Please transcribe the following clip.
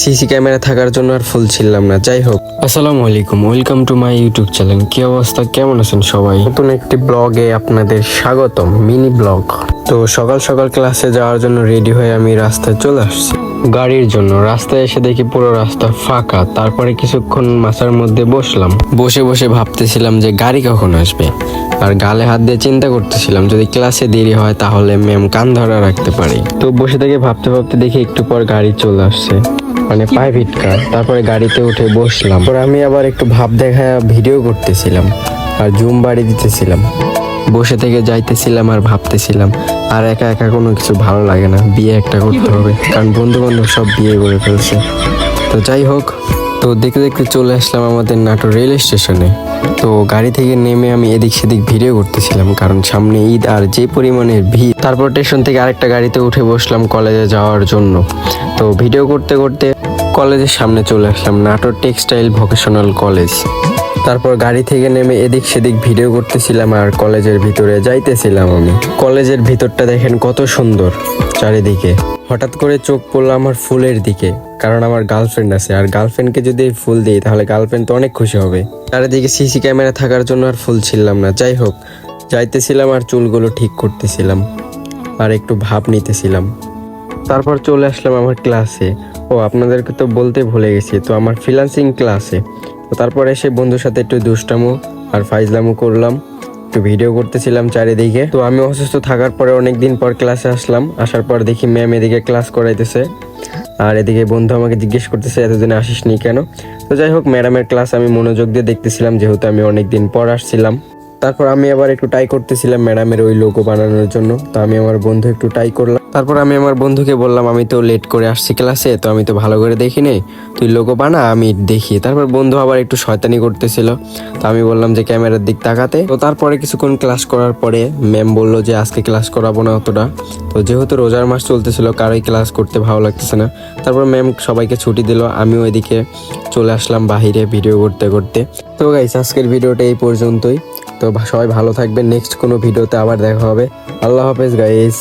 CC camera থাকার জন্য আর ফুল ছিলাম না। যাই হোক, আসসালামু আলাইকুম, welcome to my YouTube channel. কি অবস্থা, কেমন আছেন সবাই? নতুন একটি ব্লগে আপনাদের স্বাগতম, মিনি ব্লগ। তো সকাল সকাল ক্লাসে যাওয়ার জন্য রেডি হয়ে আমি রাস্তায় চলে আসছি গাড়ির জন্য। রাস্তায় এসে দেখি পুরো রাস্তা ফাঁকা। তারপরে কিছুক্ষণ মাথার মধ্যে বসলাম, বসে বসে ভাবতেছিলাম যে গাড়ি কখন আসবে, আর গালে হাত দিয়ে চিন্তা করতেছিলাম যদি ক্লাসে দেরি হয় তাহলে ম্যাম কান ধরা রাখতে পারে। তো বসে থেকে ভাবতে ভাবতে দেখি একটু পর গাড়ি চলে আসছে, মানে প্রাইভেট কার। তারপরে গাড়িতে উঠে বসলাম। পরে আমি আবার একটু ভাব দেখায় ভিডিও করতেছিলাম আর জুম বাড়ি দিতেছিলাম। বসে থেকে যাইতেছিলাম আর ভাবতেছিলাম, আর একা একা কোনো কিছু ভালো লাগে না, বিয়ে একটা করতে হবে, কারণ বন্ধু বান্ধব সব বিয়ে করে ফেলছে। তো যাই হোক, তো দেখতে দেখতে চলে আসলাম আমাদের নাটোর রেল স্টেশনে। তো গাড়ি থেকে নেমে আমি এদিক সেদিক ভিডিও করতেছিলাম, কারণ সামনে ঈদ আর যে পরিমাণের ভিড়। তারপর স্টেশন থেকে আরেকটা গাড়িতে উঠে বসলাম কলেজে যাওয়ার জন্য। তো ভিডিও করতে করতে কলেজের সামনে চলে আসলাম, নাটোর টেক্সটাইল ভোকেশনাল কলেজ। তারপর গাড়ি থেকে নেমে এদিক সেদিক ভিডিও করতেছিলাম আর কলেজের ভিতরে যাইতেছিলাম আমি। কলেজের ভিতরটা দেখেন কত সুন্দর চারিদিকে। হঠাৎ করে চোখ পড়লো আমার ফুলের দিকে, কারণ আমার গার্লফ্রেন্ড আছে, আর গার্লফ্রেন্ডকে যদি ফুল দিই তাহলে গার্লফ্রেন্ড তো অনেক খুশি হবে। চারিদিকে সিসি ক্যামেরা থাকার জন্য আর ফুল ছিলাম না। যাই হোক, যাইতেছিলাম আর চুলগুলো ঠিক করতেছিলাম আর একটু ভাব নিতেছিলাম। তারপর চলে আসলাম আমার ক্লাসে। ও আপনাদেরকে তো বলতে ভুলে গেছি, তো আমার ফ্রিল্যান্সিং ক্লাসে। তো তারপর এসে বন্ধুর সাথে একটু দুষ্টামো আর ফাইজলামো করলাম, একটু ভিডিও করতেছিলাম চারিদিকে। তো আমি অসুস্থ থাকার পরে অনেকদিন পর ক্লাসে আসলাম। আসার পর দেখি ম্যাম এদিকে ক্লাস করাইতেছে, আর এদিকে বন্ধু আমাকে জিজ্ঞেস করতেছে এতদিন আসিসনি কেন। তো যাই হোক, ম্যাডামের ক্লাস আমি মনোযোগ দিয়ে দেখতেছিলাম, যেহেতু আমি অনেকদিন পর আসছিলাম। তারপর আমি আবার একটু ট্রাই করতেছিলাম ম্যাডামের ওই লোগো বানানোর জন্য। তো আমি আমার বন্ধু একটু ট্রাই করলাম। তারপর আমি আমার বন্ধুকে বললাম, আমি তো লেট করে আসছি ক্লাসে, তো আমি তো ভালো করে দেখি নেই, তুই লোগো বানা, আমি দেখি। তারপর বন্ধু আবার একটু শয়তানি করতেছিল, তো আমি বললাম যে ক্যামেরার দিক তাকাতে। তো তারপরে কিছুক্ষণ ক্লাস করার পরে ম্যাম বললো যে আজকে ক্লাস করাবো না অতটা। তো যেহেতু রোজার মাস চলতেছিল, কারোই ক্লাস করতে ভালো লাগতেছে না। তারপর ম্যাম সবাইকে ছুটি দিল, আমিও এদিকে চলে আসলাম বাহিরে ভিডিও করতে করতে। তো গাইস, আজকের ভিডিওটা এই পর্যন্তই। তো সবাই ভালো থাকবেন, নেক্সট কোনো ভিডিওতে আবার দেখা হবে। আল্লাহ হাফেজ গাইস।